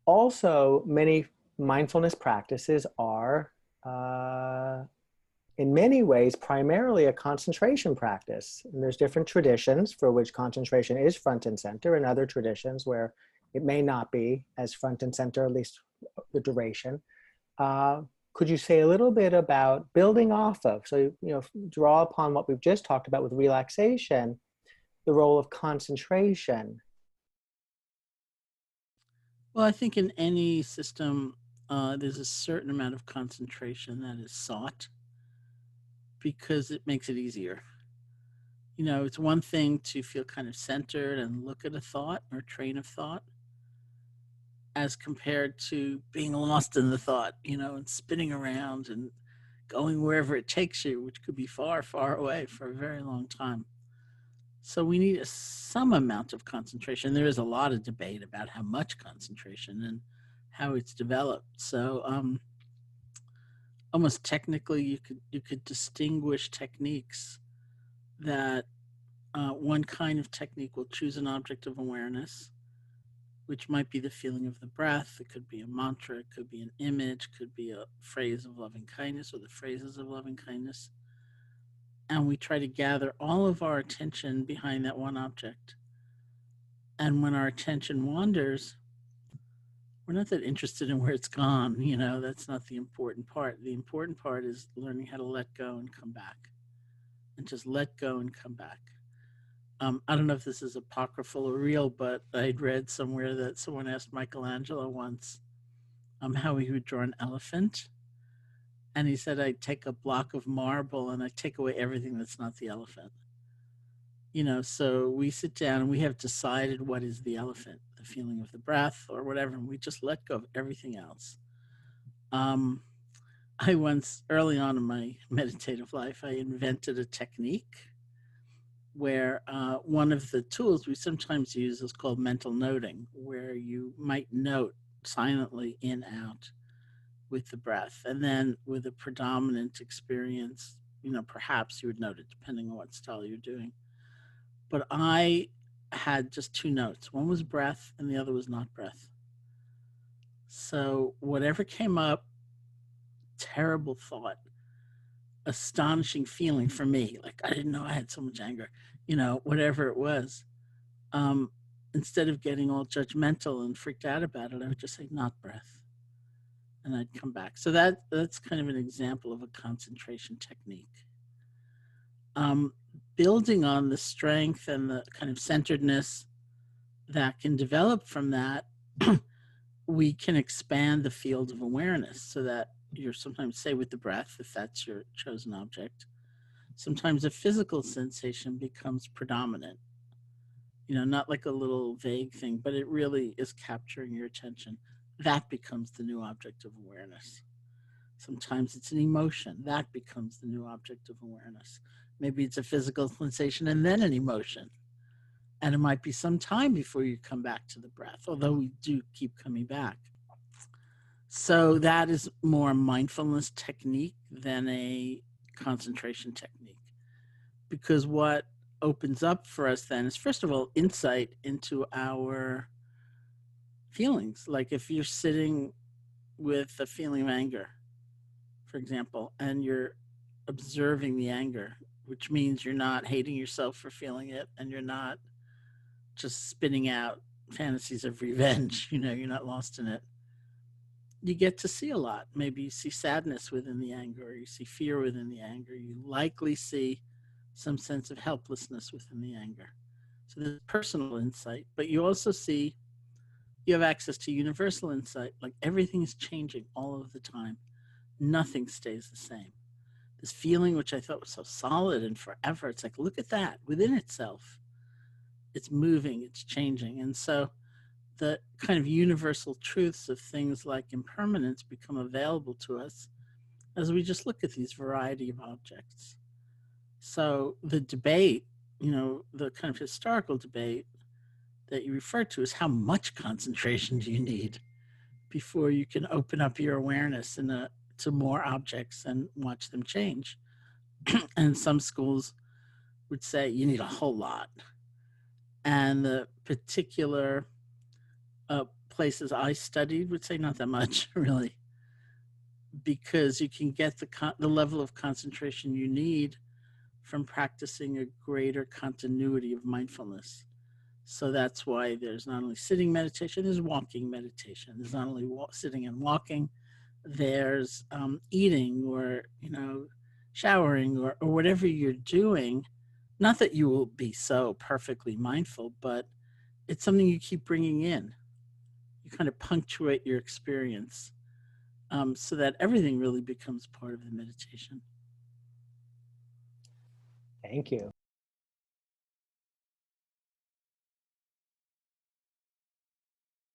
also, many mindfulness practices are, in many ways, primarily a concentration practice. And there's different traditions for which concentration is front and center, and other traditions where it may not be as front and center, at least the duration. Could you say a little bit about building off of, so, draw upon what we've just talked about with relaxation, the role of concentration? Well, I think in any system, there's a certain amount of concentration that is sought because it makes it easier. It's one thing to feel kind of centered and look at a thought or train of thought as compared to being lost in the thought, and spinning around and going wherever it takes you, which could be far, far away for a very long time. So we need some amount of concentration. There is a lot of debate about how much concentration and how it's developed. So almost technically, you could distinguish techniques that one kind of technique will choose an object of awareness, which might be the feeling of the breath. It could be a mantra, it could be an image, could be a phrase of loving kindness or the phrases of loving kindness. And we try to gather all of our attention behind that one object. And when our attention wanders, we're not that interested in where it's gone. That's not the important part. The important part is learning how to let go and come back, and just let go and come back. I don't know if this is apocryphal or real, but I'd read somewhere that someone asked Michelangelo once how he would draw an elephant. And he said, I'd take a block of marble and I'd take away everything that's not the elephant. So we sit down and we have decided what is the elephant, the feeling of the breath or whatever, and we just let go of everything else. I once, early on in my meditative life, I invented a technique where one of the tools we sometimes use is called mental noting, where you might note silently in, out with the breath. And then with a predominant experience, perhaps you would note it depending on what style you're doing. But I had just two notes. One was breath and the other was not breath. So whatever came up, terrible thought, astonishing feeling for me, like I didn't know I had so much anger, whatever it was. Instead of getting all judgmental and freaked out about it, I would just say, not breath. And I'd come back. So that's kind of an example of a concentration technique. Building on the strength and the kind of centeredness that can develop from that, we can expand the field of awareness so that you're sometimes, say with the breath, if that's your chosen object, sometimes a physical sensation becomes predominant. Not like a little vague thing, but it really is capturing your attention. That becomes the new object of awareness. Sometimes it's an emotion. That becomes the new object of awareness. Maybe it's a physical sensation and then an emotion. And it might be some time before you come back to the breath, although we do keep coming back. So that is more a mindfulness technique than a concentration technique. Because what opens up for us then is, first of all, insight into our feelings. Like if you're sitting with a feeling of anger, for example, and you're observing the anger, which means you're not hating yourself for feeling it and you're not just spinning out fantasies of revenge, you're not lost in it. You get to see a lot. Maybe you see sadness within the anger, or you see fear within the anger. You likely see some sense of helplessness within the anger. So there's personal insight, but you also see, you have access to universal insight, like everything is changing all of the time. Nothing stays the same. This feeling, which I thought was so solid and forever, it's like, look at that within itself. It's moving, it's changing. And so the kind of universal truths of things like impermanence become available to us as we just look at these variety of objects. So the debate, the kind of historical debate that you refer to is how much concentration do you need before you can open up your awareness to more objects and watch them change. And some schools would say you need a whole lot. And the particular places I studied would say not that much, really, because you can get the level of concentration you need from practicing a greater continuity of mindfulness. So that's why there's not only sitting meditation, there's walking meditation. There's not only sitting and walking, there's eating, or showering, or whatever you're doing. Not that you will be so perfectly mindful, but it's something you keep bringing in. You kind of punctuate your experience, so that everything really becomes part of the meditation. Thank you.